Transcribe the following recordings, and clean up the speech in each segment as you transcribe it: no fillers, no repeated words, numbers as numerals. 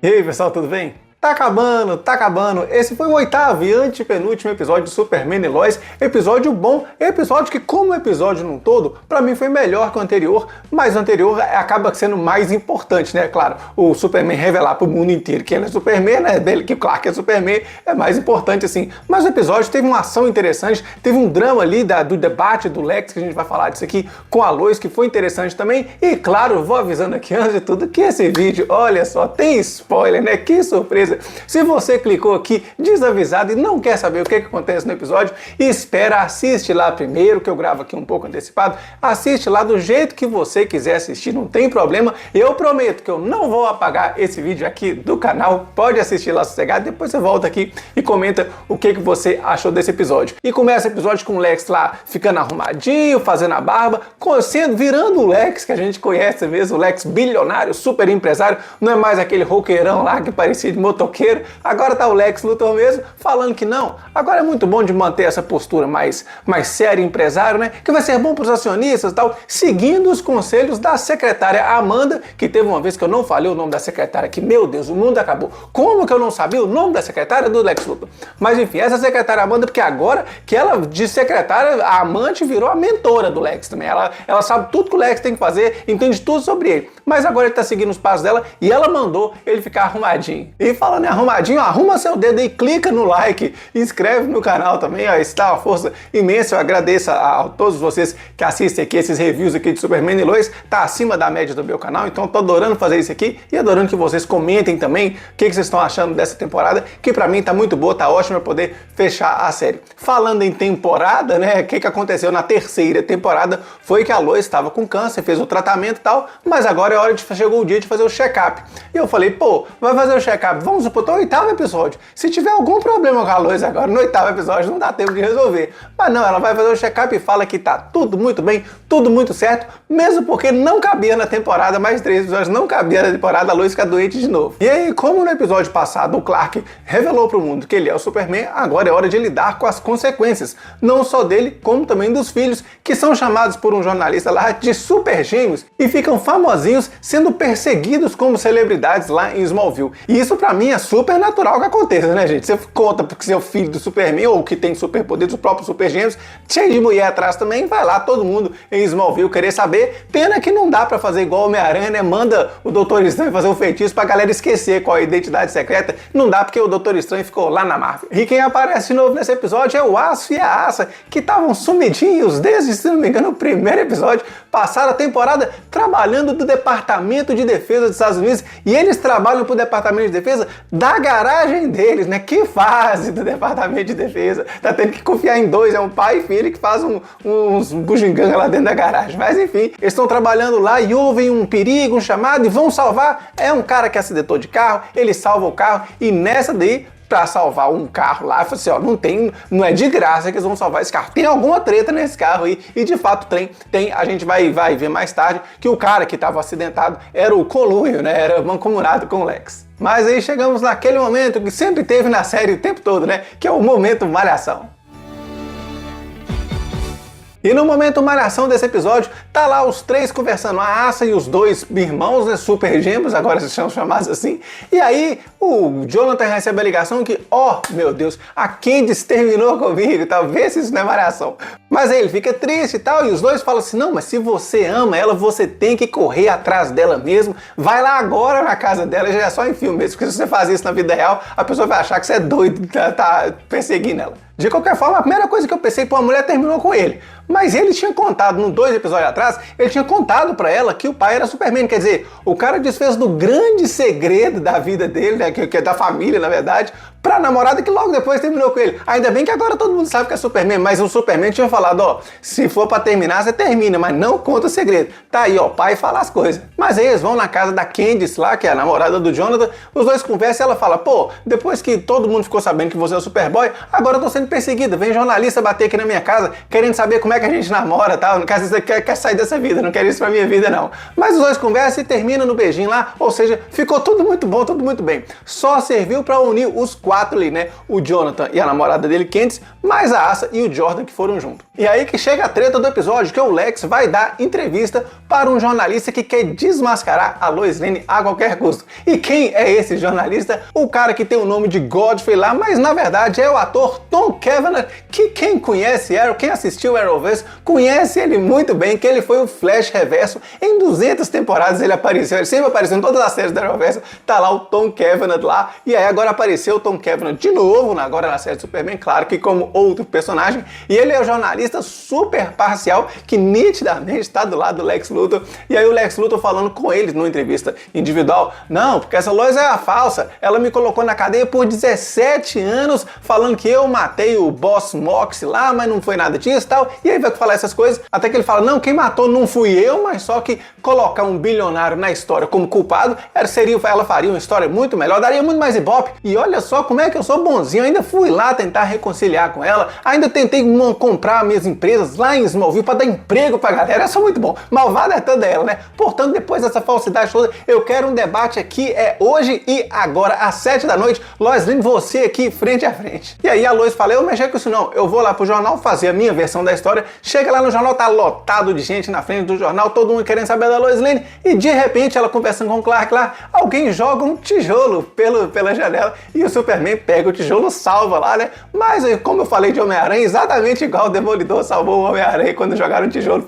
E aí, pessoal, tudo bem? Tá acabando. Esse foi o 8º e antepenúltimo episódio de Superman e Lois. Episódio bom, episódio que, como episódio num todo, pra mim foi melhor que o anterior, mas o anterior acaba sendo mais importante, né? Claro, o Superman revelar pro mundo inteiro que ele é Superman, né? Que o Clark é Superman, é mais importante assim. Mas o episódio teve uma ação interessante, teve um drama ali do debate do Lex, que a gente vai falar disso aqui, com a Lois, que foi interessante também. E claro, vou avisando aqui antes de tudo que esse vídeo, olha só, tem spoiler, né? Que surpresa! Se você clicou aqui desavisado e não quer saber o que acontece no episódio, espera, assiste lá primeiro, que eu gravo aqui um pouco antecipado, assiste lá do jeito que você quiser assistir, não tem problema. Eu prometo que eu não vou apagar esse vídeo aqui do canal, pode assistir lá sossegado, depois você volta aqui e comenta o que você achou desse episódio. E começa o episódio com o Lex lá ficando arrumadinho, fazendo a barba, virando o Lex que a gente conhece mesmo, o Lex bilionário, super empresário, não é mais aquele roqueirão lá que parecia de motoqueiro. Agora tá o Lex Luthor mesmo falando que não, agora é muito bom de manter essa postura mais séria, empresário, né? Que vai ser bom pros acionistas e tal, seguindo os conselhos da secretária Amanda, que teve uma vez que eu não falei o nome da secretária, que meu Deus, o mundo acabou. Como que eu não sabia o nome da secretária do Lex Luthor? Mas enfim, essa secretária Amanda, porque agora que ela de secretária, a amante virou a mentora do Lex também. Ela sabe tudo que o Lex tem que fazer, entende tudo sobre ele. Mas agora ele tá seguindo os passos dela e ela mandou ele ficar arrumadinho. E falando em arrumadinho, arruma seu dedo aí, clica no like, inscreve no canal também, ó, está uma força imensa. Eu agradeço a todos vocês que assistem aqui esses reviews aqui de Superman e Lois, tá acima da média do meu canal, então tô adorando fazer isso aqui e adorando que vocês comentem também o que vocês estão achando dessa temporada, que pra mim tá muito boa, tá ótima pra poder fechar a série. Falando em temporada, né, o que aconteceu na terceira temporada foi que a Lois estava com câncer, fez o tratamento e tal, mas agora chegou o dia de fazer o check-up. E eu falei, pô, vai fazer o check-up, vamos supor, no 8º episódio. Se tiver algum problema com a Lois agora, no 8º episódio, não dá tempo de resolver. Mas não, ela vai fazer o check-up e fala que tá tudo muito bem, tudo muito certo, mesmo porque não cabia na temporada, mais 3 episódios, não cabia na temporada, a Lois fica doente de novo. E aí, como no episódio passado o Clark revelou pro mundo que ele é o Superman, agora é hora de lidar com as consequências, não só dele, como também dos filhos, que são chamados por um jornalista lá de super gêmeos e ficam famosinhos sendo perseguidos como celebridades lá em Smallville. E isso pra mim é super natural que aconteça, né, gente? Você conta porque você é o filho do Superman ou que tem superpoderes, os próprios super gêmeos, cheio de mulher atrás também, vai lá todo mundo em Smallville querer saber. Pena que não dá pra fazer igual o Homem-Aranha, né? Manda o Doutor Estranho fazer um feitiço pra galera esquecer qual é a identidade secreta. Não dá porque o Doutor Estranho ficou lá na Marvel. E quem aparece de novo nesse episódio é o Aço e a Aça, que estavam sumidinhos desde, se não me engano, o primeiro episódio. Passaram a temporada trabalhando do Departamento de Defesa dos Estados Unidos e eles trabalham pro Departamento de Defesa da garagem deles, né? Que fase do Departamento de Defesa. Tá tendo que confiar em dois, é um pai e filho que faz uns bugiganga lá dentro da garagem. Mas enfim, eles estão trabalhando lá e ouvem um perigo, um chamado e vão salvar. É um cara que acidentou de carro, ele salva o carro e nessa daí, pra salvar um carro lá, eu falei assim, ó, não é de graça que eles vão salvar esse carro. Tem alguma treta nesse carro aí, e de fato tem, a gente vai ver mais tarde que o cara que estava acidentado era o Colúnio, né, era mancomunado com o Lex. Mas aí chegamos naquele momento que sempre teve na série o tempo todo, né, que é o momento malhação. E no momento malhação desse episódio, tá lá os três conversando, a Aça e os dois irmãos, né, super gêmeos, agora se são chamados assim. E aí o Jonathan recebe a ligação que, ó, meu Deus, a Candice terminou comigo e tal, vê se isso não é malhação. Mas aí ele fica triste e tal, e os dois falam assim, não, mas se você ama ela, você tem que correr atrás dela mesmo, vai lá agora na casa dela, já é só em filme mesmo, porque se você faz isso na vida real, a pessoa vai achar que você é doido, tá perseguindo ela. De qualquer forma, a primeira coisa que eu pensei, pô, a mulher terminou com ele. Mas ele tinha contado, no 2 episódios atrás, ele tinha contado pra ela que o pai era Superman. Quer dizer, o cara desfez do grande segredo da vida dele, né, que é da família, na verdade, pra namorada que logo depois terminou com ele. Ainda bem que agora todo mundo sabe que é Superman, mas o Superman tinha falado, ó, se for pra terminar, você termina, mas não conta o segredo. Tá aí, ó, o pai fala as coisas. Mas aí eles vão na casa da Candice lá, que é a namorada do Jonathan, os dois conversam e ela fala, pô, depois que todo mundo ficou sabendo que você é o Superboy, agora eu tô sendo sendo perseguida, vem jornalista bater aqui na minha casa, querendo saber como é que a gente namora, tal, não quer sair dessa vida, não quer isso pra minha vida não. Mas os dois conversam e terminam no beijinho lá, ou seja, ficou tudo muito bom, tudo muito bem. Só serviu pra unir os quatro ali, né? O Jonathan e a namorada dele, Candice, mais a Asa e o Jordan que foram juntos. E aí que chega a treta do episódio, que o Lex vai dar entrevista para um jornalista que quer desmascarar a Lois Lane a qualquer custo. E quem é esse jornalista? O cara que tem o nome de Godfrey lá, mas na verdade é o ator Tom Cavanagh, que quem conhece Arrow, quem assistiu Arrowverse, conhece ele muito bem, que ele foi o Flash Reverso. Em 200 temporadas ele apareceu, ele sempre apareceu em todas as séries da Arrowverse, tá lá o Tom Cavanagh lá, e aí agora apareceu o Tom Cavanagh de novo, agora na série de Superman, claro que como outro personagem, e ele é o jornalista super parcial que nitidamente está do lado do Lex Luthor, e aí o Lex Luthor falando com ele numa entrevista individual, não, porque essa Lois é a falsa, ela me colocou na cadeia por 17 anos, falando que eu matei o Boss Mox lá, mas não foi nada disso e tal, e aí vai falar essas coisas, até que ele fala, não, quem matou não fui eu, mas só que colocar um bilionário na história como culpado, ela faria uma história muito melhor, daria muito mais ibope, e olha só como é que eu sou bonzinho, ainda fui lá tentar reconciliar com ela, ainda tentei comprar minhas empresas lá em Smallville para dar emprego pra galera, eu sou muito bom, malvada é toda ela, né? Portanto, depois dessa falsidade toda, eu quero um debate aqui, hoje e agora, às 7 da noite, Lois Lane, você aqui, frente a frente. E aí a Lois fala, eu não mexer com isso não, eu vou lá pro jornal fazer a minha versão da história, chega lá no jornal, tá lotado de gente na frente do jornal, todo mundo querendo saber da Lois Lane, e de repente ela conversando com o Clark lá, alguém joga um tijolo pela janela, e o Superman pega o tijolo, salva lá, né? Mas como eu falei de Homem-Aranha, exatamente igual o Demolidor salvou o Homem-Aranha quando jogaram um tijolo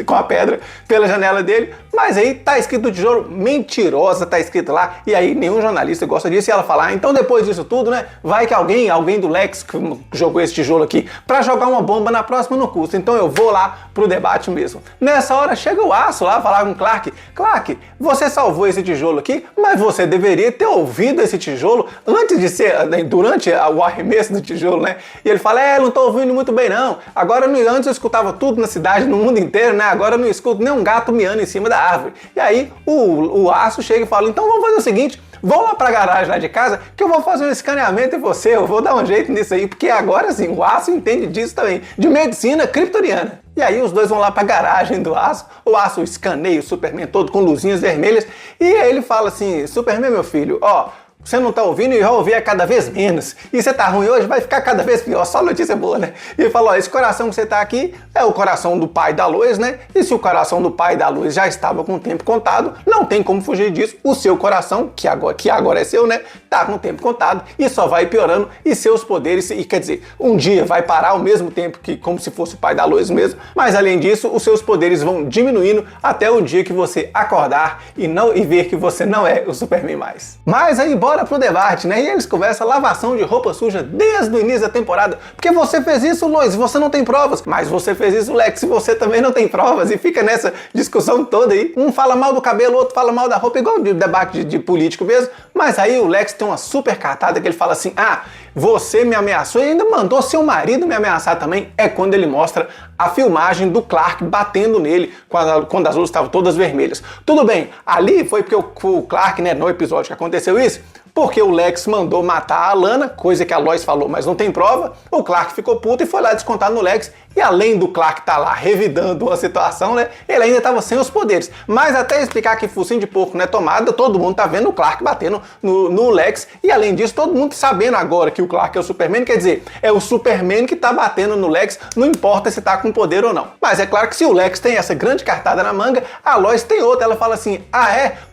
com a pedra pela janela dele, mas aí tá escrito tijolo, mentirosa, tá escrito lá, e aí nenhum jornalista gosta disso, e ela fala, então depois disso tudo, né, vai que alguém do Lex que jogou esse tijolo aqui pra jogar uma bomba na próxima no custo, então eu vou lá pro debate mesmo. Nessa hora chega o Aço lá falar com o Clark, Clark, você salvou esse tijolo aqui, mas você deveria ter ouvido esse tijolo antes de ser, durante o arremesso do tijolo, né, e ele fala, não tô ouvindo muito bem não, agora antes eu escutava tudo na cidade, no mundo inteiro, né, agora eu não escuto nem um gato miando em cima da árvore. E aí o Aço chega e fala, então vamos fazer o seguinte, vão lá pra garagem lá de casa que eu vou fazer um escaneamento em você, eu vou dar um jeito nisso aí, porque agora sim, o Aço entende disso também, de medicina kryptoniana. E aí os dois vão lá pra garagem do Aço, o Aço escaneia o Superman todo com luzinhas vermelhas, e aí ele fala assim, Superman, meu filho, ó, você não tá ouvindo e vai ouvir a cada vez menos. E você tá ruim hoje, vai ficar cada vez pior. Só notícia boa, né? E ele falou, ó, esse coração que você tá aqui é o coração do pai da Lois, né? E se o coração do pai da Lois já estava com o tempo contado, não tem como fugir disso. O seu coração, que agora é seu, né? Tá com o tempo contado e só vai piorando. E seus poderes, e quer dizer, um dia vai parar ao mesmo tempo que como se fosse o pai da Lois mesmo. Mas além disso, os seus poderes vão diminuindo até o dia que você acordar e ver que você não é o Superman mais. Mas aí, bora pro debate, né? E eles conversam lavação de roupa suja desde o início da temporada. Porque você fez isso, Lois, você não tem provas. Mas você fez isso, Lex, e você também não tem provas. E fica nessa discussão toda aí. Um fala mal do cabelo, o outro fala mal da roupa, igual de debate de político mesmo. Mas aí o Lex tem uma super cartada que ele fala assim, você me ameaçou e ainda mandou seu marido me ameaçar também. É quando ele mostra a filmagem do Clark batendo nele quando as luzes estavam todas vermelhas. Tudo bem, ali foi porque o Clark, né, no episódio que aconteceu isso, porque o Lex mandou matar a Lana, coisa que a Lois falou, mas não tem prova, o Clark ficou puto e foi lá descontar no Lex, e além do Clark estar lá revidando a situação, né, ele ainda estava sem os poderes. Mas até explicar que focinho de porco não é tomada, todo mundo tá vendo o Clark batendo no Lex, e além disso, todo mundo sabendo agora que o Clark é o Superman, quer dizer, é o Superman que tá batendo no Lex, não importa se tá com poder ou não. Mas é claro que se o Lex tem essa grande cartada na manga, a Lois tem outra, ela fala assim,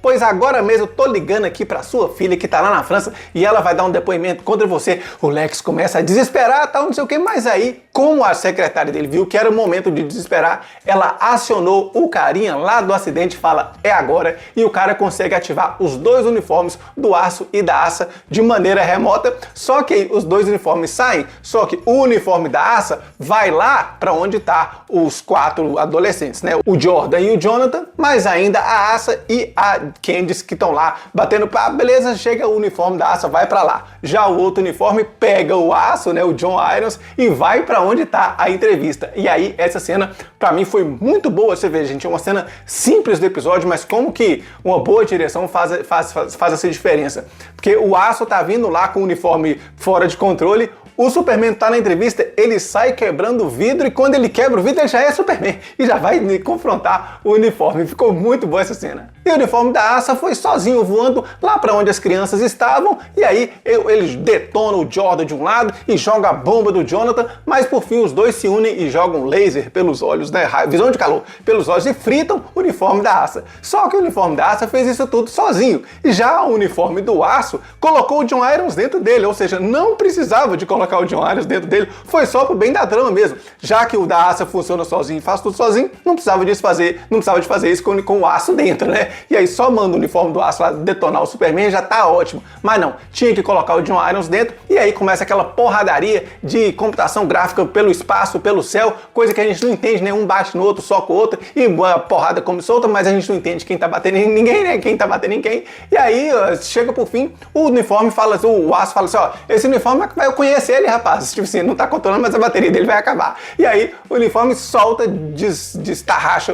pois agora mesmo eu tô ligando aqui pra sua filha que tá lá na França e ela vai dar um depoimento contra você. O Lex começa a desesperar, tal, não sei o que, mas aí, como a secretária dele viu que era o momento de desesperar, ela acionou o carinha lá do acidente, fala, é agora, e o cara consegue ativar os dois uniformes do Aço e da Asa de maneira remota, só que os dois uniformes saem, só que o uniforme da Asa vai lá pra onde tá os 4 adolescentes, né? O Jordan e o Jonathan, mas ainda a Asa e a Candice que estão lá batendo pá, beleza, chega o uniforme da Asa, vai pra lá. Já o outro uniforme pega o Aço, né, o John Irons, e vai pra onde tá a entrevista. E aí, essa cena, pra mim, foi muito boa. Você vê, gente, é uma cena simples do episódio, mas como que uma boa direção faz essa diferença. Porque o Aço tá vindo lá com o uniforme fora de controle, O Superman tá na entrevista, ele sai quebrando o vidro e quando ele quebra o vidro ele já é Superman e já vai confrontar o uniforme. Ficou muito boa essa cena. E o uniforme da Asa foi sozinho voando lá para onde as crianças estavam e aí eles detonam o Jordan de um lado e jogam a bomba do Jonathan, mas por fim os dois se unem e jogam laser pelos olhos, né, visão de calor pelos olhos e fritam o uniforme da Asa. Só que o uniforme da Asa fez isso tudo sozinho. E já o uniforme do Aço colocou o John Irons dentro dele, ou seja, não precisava de colocar o John Irons dentro dele, foi só pro bem da trama mesmo. Já que o da Asa funciona sozinho e faz tudo sozinho, não precisava de fazer isso com o Aço dentro, né? E aí só manda o uniforme do Aço lá detonar o Superman, já tá ótimo. Mas não, tinha que colocar o John Irons dentro e aí começa aquela porradaria de computação gráfica pelo espaço, pelo céu, coisa que a gente não entende, nenhum bate no outro, só com o outro, e a porrada come solta, mas a gente não entende quem tá batendo em ninguém, né? Quem tá batendo em quem. E aí, chega por fim, o uniforme fala, o Aço fala assim, ó, esse uniforme eu conheço ele, rapaz. Tipo assim, não tá controlando, mas a bateria dele vai acabar. E aí, o uniforme solta, destarracha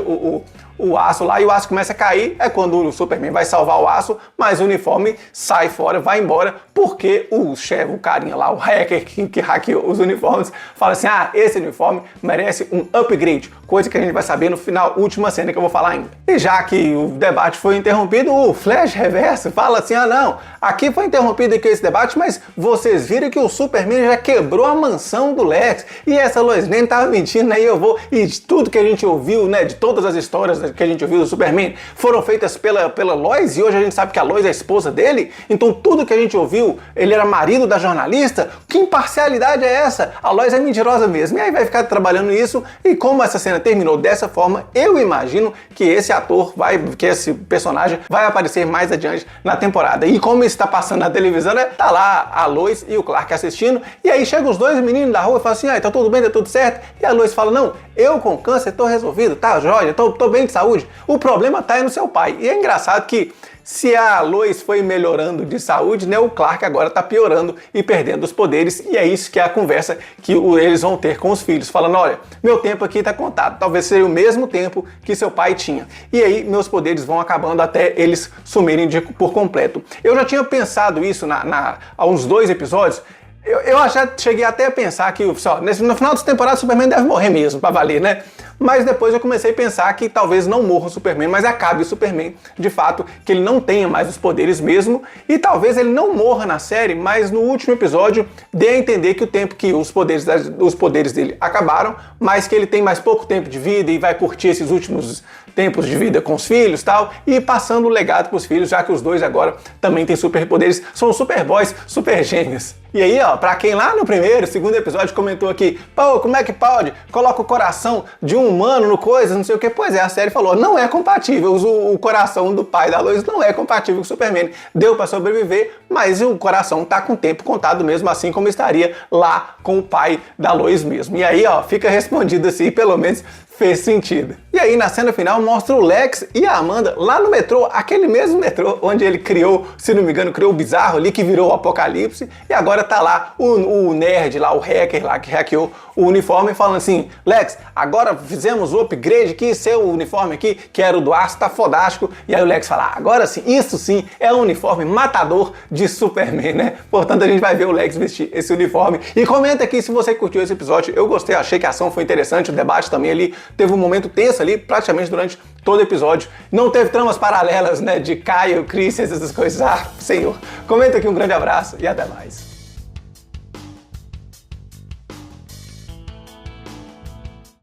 o Aço lá e o Aço começa a cair, é quando o Superman vai salvar o Aço, mas o uniforme sai fora, vai embora, porque o chefe, o carinha lá, o hacker que hackeou os uniformes, fala assim, esse uniforme merece um upgrade, coisa que a gente vai saber no final, última cena que eu vou falar ainda. E já que o debate foi interrompido, o Flash Reverso fala assim, não, aqui foi interrompido aqui esse debate, mas vocês viram que o Superman já quebrou a mansão do Lex, e essa Lois Lane tava mentindo, aí eu vou, e de tudo que a gente ouviu, né, de todas as histórias que a gente ouviu do Superman foram feitas pela Lois e hoje a gente sabe que a Lois é a esposa dele, então tudo que a gente ouviu, ele era marido da jornalista, que imparcialidade é essa? A Lois é mentirosa mesmo, e aí vai ficar trabalhando isso, e como essa cena terminou dessa forma, eu imagino que esse ator que esse personagem vai aparecer mais adiante na temporada, e como está passando na televisão, né, tá lá a Lois e o Clark assistindo, e aí chegam os dois meninos da rua e falam assim, tá tudo bem, tá tudo certo, e a Lois fala, não, eu com câncer tô resolvido, tá jóia, tô bem de saúde. O problema tá aí no seu pai. E é engraçado que se a Lois foi melhorando de saúde, né, o Clark agora tá piorando e perdendo os poderes. E é isso que é a conversa que eles vão ter com os filhos. Falando, olha, meu tempo aqui tá contado. Talvez seja o mesmo tempo que seu pai tinha. E aí meus poderes vão acabando até eles sumirem por completo. Eu já tinha pensado isso há uns 2 episódios. Eu já cheguei até a pensar que no final dessa temporada o Superman deve morrer mesmo, pra valer, né? Mas depois eu comecei a pensar que talvez não morra o Superman, mas acabe o Superman, de fato, que ele não tenha mais os poderes mesmo, e talvez ele não morra na série, mas no último episódio dê a entender que o tempo que os poderes dele acabaram, mas que ele tem mais pouco tempo de vida e vai curtir esses últimos tempos de vida com os filhos e tal, e passando o legado para os filhos, já que os dois agora também têm superpoderes, são superboys, super gênios. E aí, ó, pra quem lá no primeiro, segundo episódio comentou aqui, pô, como é que pode? Coloca o coração de um humano no coisa, não sei o que. Pois é, a série falou, não é compatível, o coração do pai da Lois não é compatível com o Superman. Deu pra sobreviver, mas o coração tá com o tempo contado mesmo, assim como estaria lá com o pai da Lois mesmo. E aí, ó, fica respondido assim, pelo menos fez sentido. E aí, na cena final, mostra o Lex e a Amanda lá no metrô, aquele mesmo metrô onde ele criou, se não me engano, criou o Bizarro ali, que virou o Apocalipse, e agora tá lá o nerd lá, o hacker lá, que hackeou o uniforme, falando assim, Lex, agora fizemos o upgrade aqui, seu uniforme aqui, que era o do Aço, tá fodástico, e aí o Lex fala, agora sim, isso sim, é um uniforme matador de Superman, né? Portanto, a gente vai ver o Lex vestir esse uniforme, e comenta aqui se você curtiu esse episódio, eu gostei, achei que a ação foi interessante, o debate também ali, teve um momento tenso ali, praticamente durante todo o episódio. Não teve tramas paralelas, né, de Caio, Chris, essas coisas. Senhor. Comenta aqui, um grande abraço e até mais.